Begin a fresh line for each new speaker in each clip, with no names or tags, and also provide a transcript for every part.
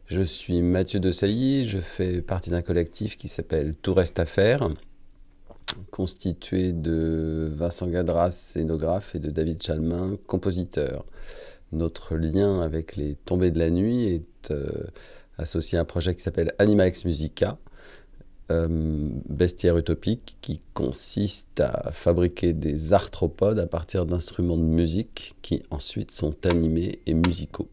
Je suis Mathieu Desailly, je fais partie d'un collectif qui s'appelle Tout reste à faire, constitué de Vincent Gadras, scénographe, et de David Chalmin, compositeur. Notre lien avec les Tombées de la Nuit est associé à un projet qui s'appelle Anima Ex Musica, bestiaire utopique, qui consiste à fabriquer des arthropodes à partir d'instruments de musique qui ensuite sont animés et musicaux.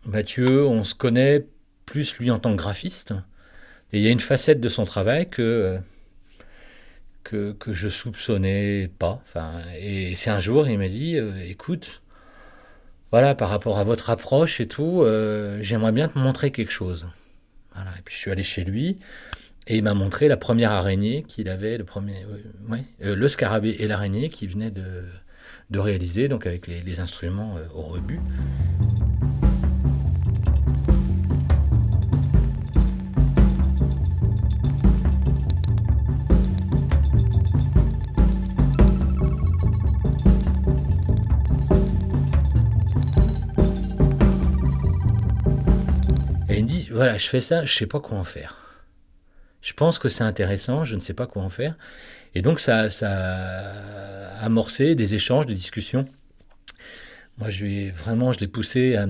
Mathieu, on se connaît plus lui en tant que graphiste. Et il y a une facette de son travail que je soupçonnais pas. Enfin, et c'est un jour, il m'a dit, écoute, voilà, par rapport à votre approche et tout, j'aimerais bien te montrer quelque chose. Voilà. Et puis je suis allé chez lui et il m'a montré la première araignée qu'il avait, le scarabée et l'araignée qu'il venait de réaliser, donc avec les instruments au rebut. Et il me dit, voilà, je fais ça, je sais pas quoi en faire. Je pense que c'est intéressant, je ne sais pas quoi en faire. Et donc ça a amorcé des échanges, des discussions. Moi, je l'ai poussé à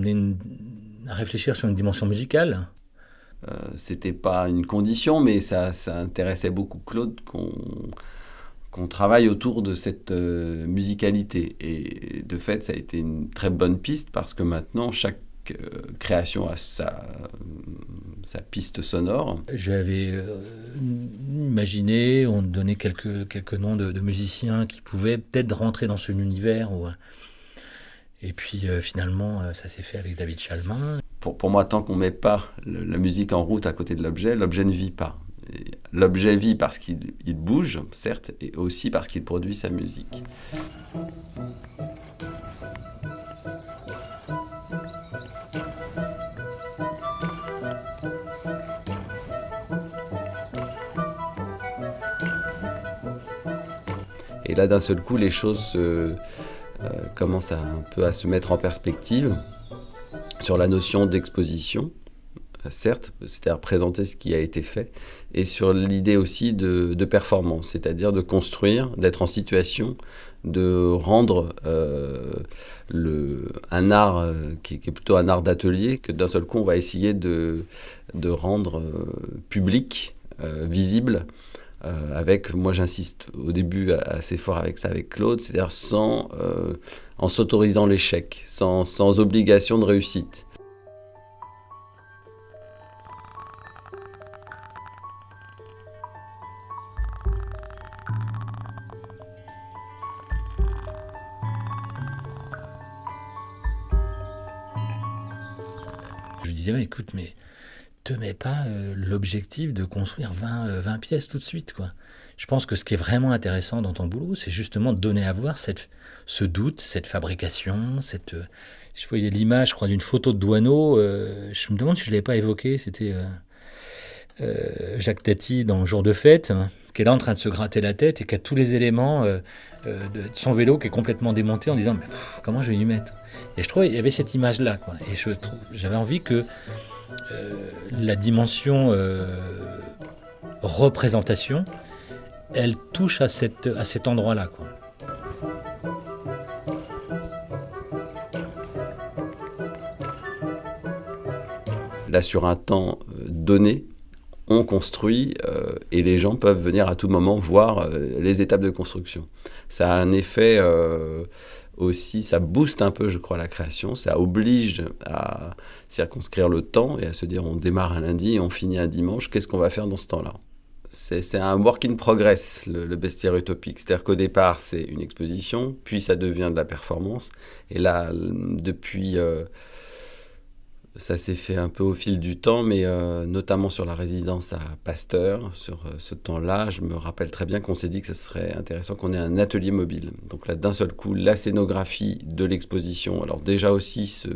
réfléchir sur une dimension musicale.
C'était pas une condition, mais ça intéressait beaucoup Claude qu'on travaille autour de cette musicalité. Et de fait, ça a été une très bonne piste parce que maintenant, chaque création a sa piste sonore.
J'avais imaginé, on donnait quelques noms de musiciens qui pouvaient peut-être rentrer dans son univers. Et puis finalement, ça s'est fait avec David Chalmin.
Pour moi, tant qu'on ne met pas la musique en route à côté de l'objet, l'objet ne vit pas. Et l'objet vit parce qu'il bouge, certes, et aussi parce qu'il produit sa musique. Et là, d'un seul coup, les choses commencent un peu à se mettre en perspective sur la notion d'exposition, certes, c'est-à-dire présenter ce qui a été fait, et sur l'idée aussi de performance, c'est-à-dire de construire, d'être en situation de rendre un art qui est plutôt un art d'atelier, que d'un seul coup on va essayer de rendre public, visible, avec, moi j'insiste au début assez fort avec ça, avec Claude, c'est-à-dire en s'autorisant l'échec, sans obligation de réussite.
Je lui disais, mais écoute, mais te mets pas l'objectif de construire 20 pièces tout de suite, quoi. Je pense que ce qui est vraiment intéressant dans ton boulot, c'est justement de donner à voir ce doute, cette fabrication, je voyais l'image, je crois, d'une photo de Douaneau. Je me demande si je ne l'avais pas évoqué. C'était Jacques Tati dans Jour de fête, hein, qui est là en train de se gratter la tête et qui a tous les éléments de son vélo qui est complètement démonté en disant mais comment je vais y mettre. Et je trouvais il y avait cette image-là, quoi. Et j'avais envie que la dimension représentation, elle touche à cet endroit-là, quoi.
Là, sur un temps donné, on construit et les gens peuvent venir à tout moment voir les étapes de construction. Ça a un effet aussi, ça booste un peu, je crois, la création. Ça oblige à circonscrire le temps et à se dire on démarre un lundi et on finit un dimanche. Qu'est-ce qu'on va faire dans ce temps-là ? C'est un work in progress, le bestiaire utopique. C'est-à-dire qu'au départ, c'est une exposition, puis ça devient de la performance. Et là, depuis... ça s'est fait un peu au fil du temps, mais notamment sur la résidence à Pasteur, sur ce temps-là, je me rappelle très bien qu'on s'est dit que ce serait intéressant qu'on ait un atelier mobile. Donc là, d'un seul coup, la scénographie de l'exposition, alors déjà aussi se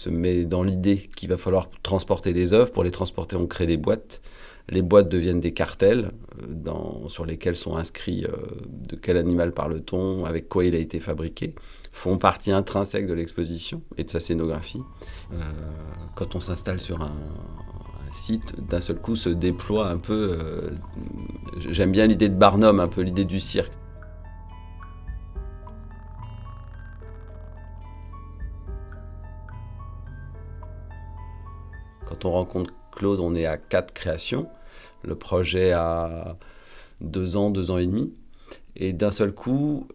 met dans l'idée qu'il va falloir transporter les œuvres. Pour les transporter, on crée des boîtes. Les boîtes deviennent des cartels sur lesquels sont inscrits de quel animal parle-t-on, avec quoi il a été fabriqué, font partie intrinsèque de l'exposition et de sa scénographie. Quand on s'installe sur un site, d'un seul coup se déploie un peu, j'aime bien l'idée de Barnum, un peu l'idée du cirque. Quand on rencontre Claude, on est à 4 créations. Le projet a 2 ans, 2 ans et demi. Et d'un seul coup,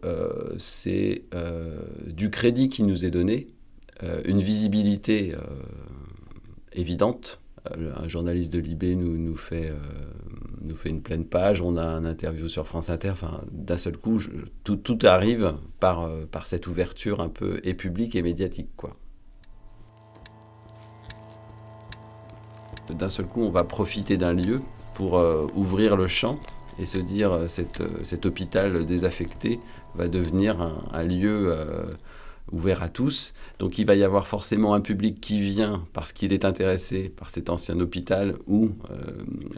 c'est du crédit qui nous est donné, une visibilité évidente. Un journaliste de Libé nous fait une pleine page, on a un interview sur France Inter. Enfin, d'un seul coup, tout arrive par cette ouverture un peu et publique et médiatique, quoi. D'un seul coup, on va profiter d'un lieu pour ouvrir le champ et se dire cet hôpital désaffecté va devenir un lieu ouvert à tous. Donc il va y avoir forcément un public qui vient parce qu'il est intéressé par cet ancien hôpital où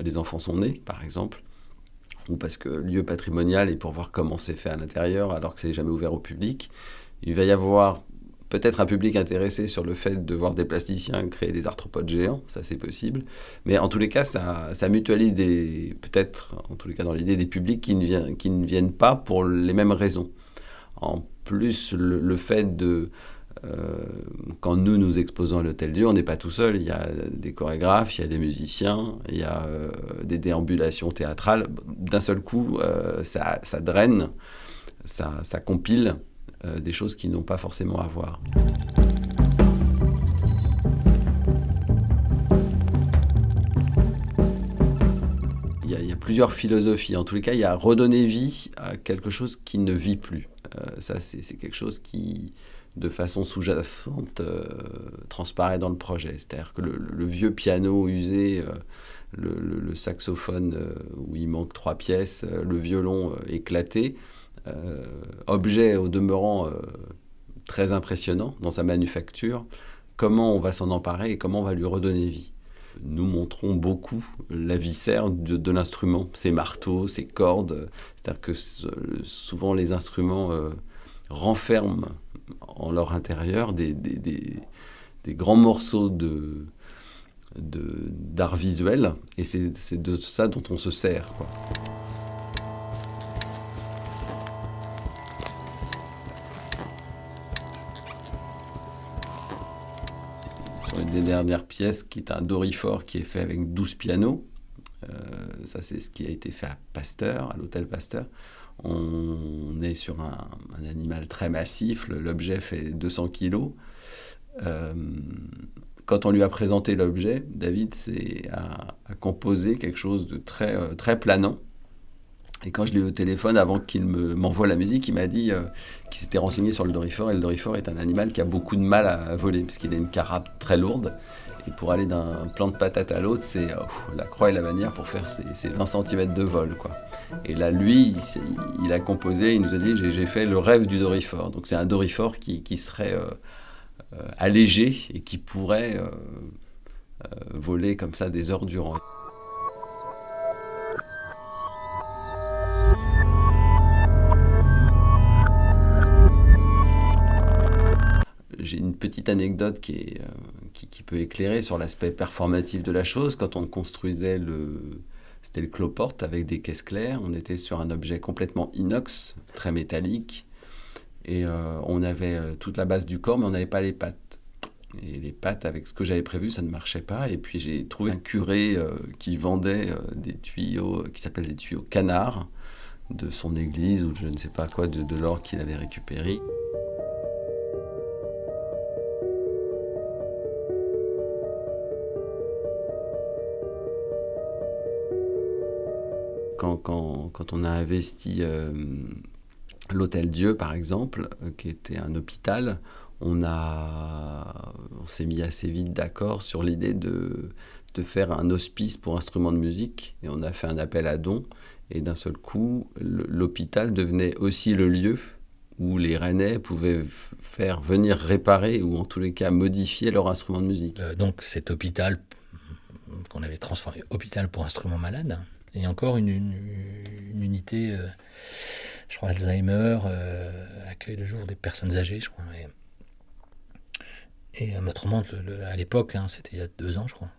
les enfants sont nés, par exemple, ou parce que lieu patrimonial et pour voir comment c'est fait à l'intérieur alors que c'est jamais ouvert au public. Il va y avoir peut-être un public intéressé sur le fait de voir des plasticiens créer des arthropodes géants, ça c'est possible. Mais en tous les cas, ça mutualise peut-être, en tous les cas dans l'idée, des publics qui ne viennent pas pour les mêmes raisons. En plus, le fait de... quand nous exposons à l'Hôtel-Dieu, on n'est pas tout seul. Il y a des chorégraphes, il y a des musiciens, il y a des déambulations théâtrales. D'un seul coup, ça draine, ça compile des choses qui n'ont pas forcément à voir. Il y a plusieurs philosophies. En tous les cas, il y a redonner vie à quelque chose qui ne vit plus. Ça, c'est quelque chose qui, de façon sous-jacente, transparaît dans le projet. C'est-à-dire que le vieux piano usé, le saxophone où il manque 3 pièces, le violon éclaté, objet au demeurant très impressionnant dans sa manufacture, comment on va s'en emparer et comment on va lui redonner vie. Nous montrons beaucoup la viscère de l'instrument, ses marteaux, ses cordes. C'est-à-dire que souvent les instruments renferment en leur intérieur des grands morceaux d'art visuel, et c'est de ça dont on se sert, quoi. Sur une des dernières pièces, qui est un dorifort qui est fait avec 12 pianos. Ça, c'est ce qui a été fait à Pasteur, à l'hôtel Pasteur. On est sur un animal très massif, l'objet fait 200 kilos. Quand on lui a présenté l'objet, David a composé quelque chose de très, très planant. Et quand je l'ai eu au téléphone, avant qu'il m'envoie la musique, il m'a dit qu'il s'était renseigné sur le dorifort. Et le dorifort est un animal qui a beaucoup de mal à voler, parce qu'il a une carapace très lourde. Et pour aller d'un plant de patate à l'autre, c'est la croix et la bannière pour faire ses 20 cm de vol, quoi. Et là, lui, il a composé, il nous a dit, j'ai fait le rêve du dorifort. Donc c'est un dorifort qui serait allégé et qui pourrait voler comme ça des heures durant. J'ai une petite anecdote qui peut éclairer sur l'aspect performatif de la chose. Quand on construisait c'était le cloporte avec des caisses claires, on était sur un objet complètement inox, très métallique, et on avait toute la base du corps, mais on n'avait pas les pattes. Et les pattes, avec ce que j'avais prévu, ça ne marchait pas. Et puis j'ai trouvé un curé qui vendait des tuyaux qui s'appellent des tuyaux canards de son église, ou je ne sais pas quoi, de l'or qu'il avait récupéré. Quand on a investi l'Hôtel-Dieu, par exemple, qui était un hôpital, on s'est mis assez vite d'accord sur l'idée de faire un hospice pour instruments de musique. Et on a fait un appel à dons. Et d'un seul coup, l'hôpital devenait aussi le lieu où les Rennais pouvaient faire venir réparer, ou en tous les cas modifier leur instrument de musique.
Donc cet hôpital qu'on avait transformé hôpital pour instruments malades. Et encore une unité, je crois, Alzheimer, accueil de jour des personnes âgées, je crois. Et à Matremont, à l'époque, hein, c'était il y a 2 ans, je crois,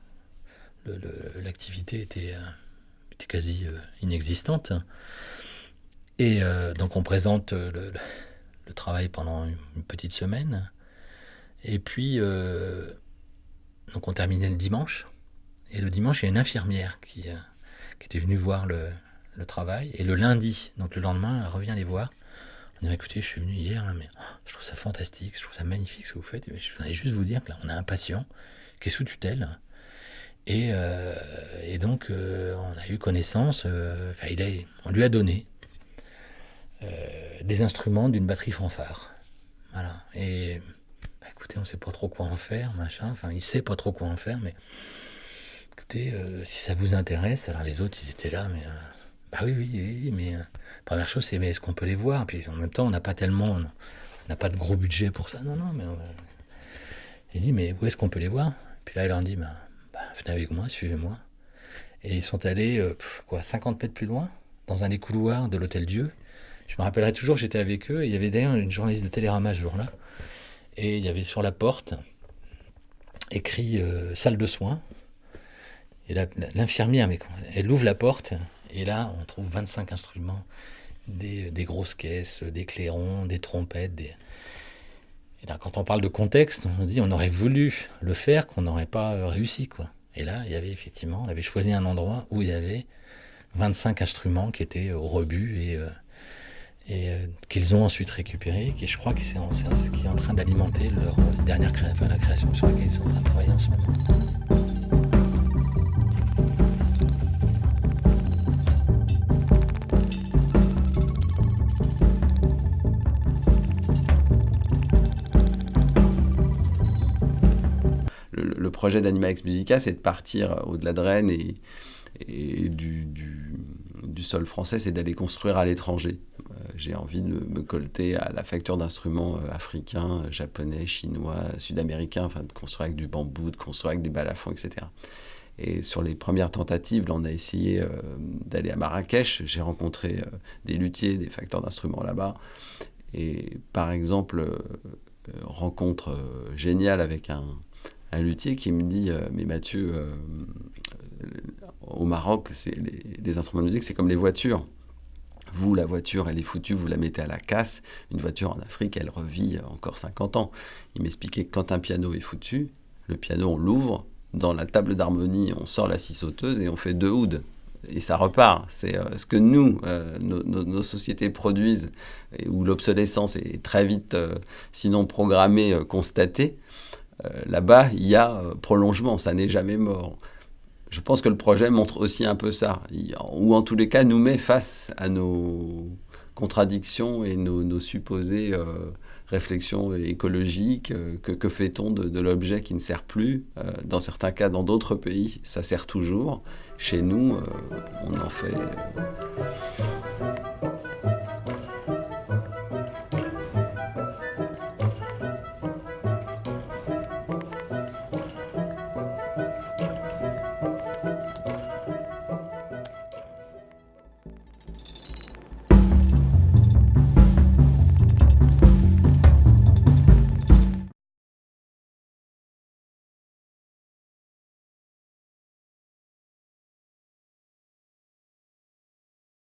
l'activité était quasi inexistante. Et donc on présente le travail pendant une petite semaine. Et puis, donc on terminait le dimanche. Et le dimanche, il y a une infirmière qui était venue voir le travail. Et le lundi, donc le lendemain, elle revient les voir. On dit, écoutez, je suis venu hier, là, mais je trouve ça fantastique, je trouve ça magnifique ce que vous faites. Je voudrais juste vous dire que là, on a un patient qui est sous tutelle. Et donc, on a eu connaissance, on lui a donné des instruments d'une batterie fanfare. Voilà. Et écoutez, on ne sait pas trop quoi en faire, machin. Enfin, il ne sait pas trop quoi en faire, mais écoutez, si ça vous intéresse, alors les autres, ils étaient là, mais oui, mais première chose, c'est, mais est-ce qu'on peut les voir? Puis en même temps, on n'a pas de gros budget pour ça. Non, mais il dit, mais où est-ce qu'on peut les voir? Puis là, il leur dit, venez avec moi, suivez-moi. Et ils sont allés, 50 mètres plus loin, dans un des couloirs de l'Hôtel Dieu. Je me rappellerai toujours, j'étais avec eux, et il y avait d'ailleurs une journaliste de Télérama ce jour-là. Et il y avait sur la porte écrit salle de soins. Et l'infirmière, elle ouvre la porte, et là, on trouve 25 instruments, des grosses caisses, des clairons, des trompettes. Et là, quand on parle de contexte, on se dit, on aurait voulu le faire, qu'on n'aurait pas réussi, quoi. Et là, il y avait effectivement, on avait choisi un endroit où il y avait 25 instruments qui étaient au rebut et qu'ils ont ensuite récupérés. Et je crois que c'est ce qui est en train d'alimenter leur dernière la création sur laquelle ils sont en train de travailler en ce moment.
Le projet d'Animax Musica, c'est de partir au-delà de Rennes et du sol français, c'est d'aller construire à l'étranger. J'ai envie de me colter à la facture d'instruments africains, japonais, chinois, sud-américains, enfin de construire avec du bambou, de construire avec des balafons, etc. Et sur les premières tentatives, là, on a essayé d'aller à Marrakech. J'ai rencontré des luthiers, des facteurs d'instruments là-bas. Et par exemple, rencontre géniale avec un luthier qui me dit mais Mathieu, au Maroc, les instruments de musique, c'est comme les voitures. Vous, la voiture, elle est foutue, vous la mettez à la casse. Une voiture en Afrique, elle revit encore 50 ans. Il m'expliquait que quand un piano est foutu, le piano, on l'ouvre, dans la table d'harmonie, on sort la scie sauteuse et on fait 2 ouds. Et ça repart. C'est ce que nous, nos sociétés produisent, où l'obsolescence est très vite, sinon programmée, constatée. Là-bas, il y a prolongement, ça n'est jamais mort. Je pense que le projet montre aussi un peu ça, ou en tous les cas nous met face à nos contradictions et nos supposées réflexions écologiques. Que fait-on de l'objet qui ne sert plus? Dans certains cas, dans d'autres pays, ça sert toujours. Chez nous, on en fait